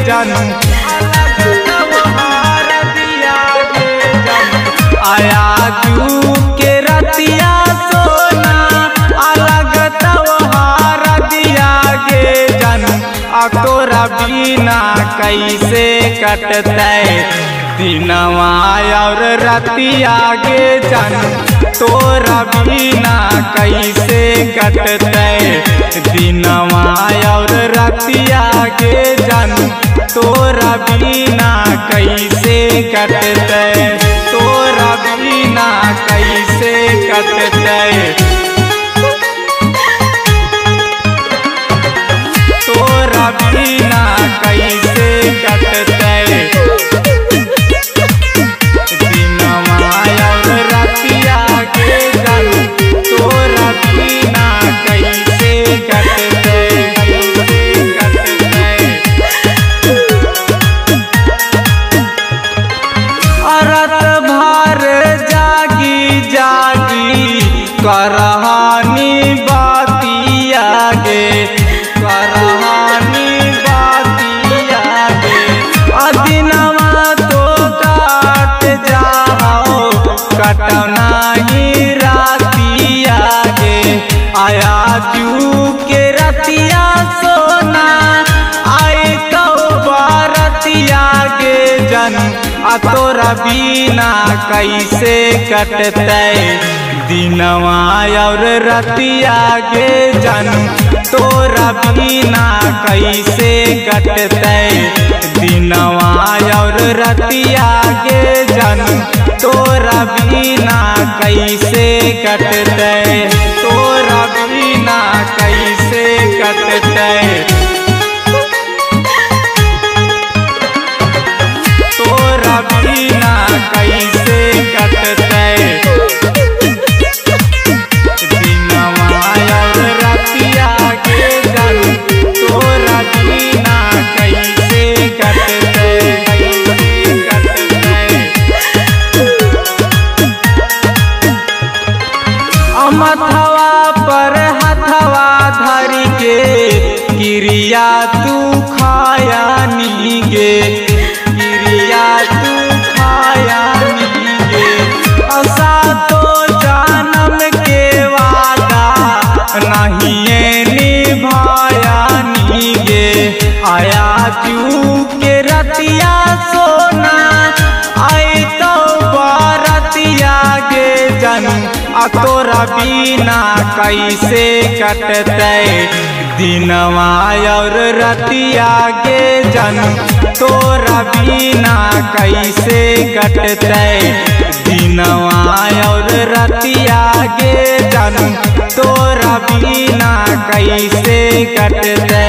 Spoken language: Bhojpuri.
जन आया जू के रतिया सोना अलग त्योहार दिया गे जन तोरा बिना कैसे कटते दिनवा और रतिया गे जन तोरा बिना कैसे कटते दिनवा और रतिया गे जन तोरा बिना कैसे कटते तोरा बिना कैसे कटते तोरा बिना कैसे कटते दिनवा और रतिया के जन तोरा बिना कैसे कटते रात भर जागी जागी करहानी बातिया गे करहानी बातिया गे दिनवा तो काट जाओ कटना ही रातिया गे आया जू के रतिया सोना आए तो बारतिया गे जन तोरा बिना कैसे कटते दिनवा और रतिया गे जन तोरा बिना कैसे कटते दिनवा और रतिया गे जन तोरा बिना कैसे कटते तोरा बिना कैसे कटते तोरा बिना कैसे कटते दिनवा और रतिया के जन तोरा बिना कैसे कटते मथवा पर हथवा धरी के क्रिया तू खाया नीगे क्रिया तू खाया नीगे ऐसा तो जन्म के वादा नहीं निभाया नीगे आया जू के रतिया सोना आई तो बारतिया गे जन तोरा बिना कैसे कटते दिनवा और रतिया गे जन तोरा बिना कैसे कटते दिनवा और रतिया गे जन तोरा बिना कैसे कटते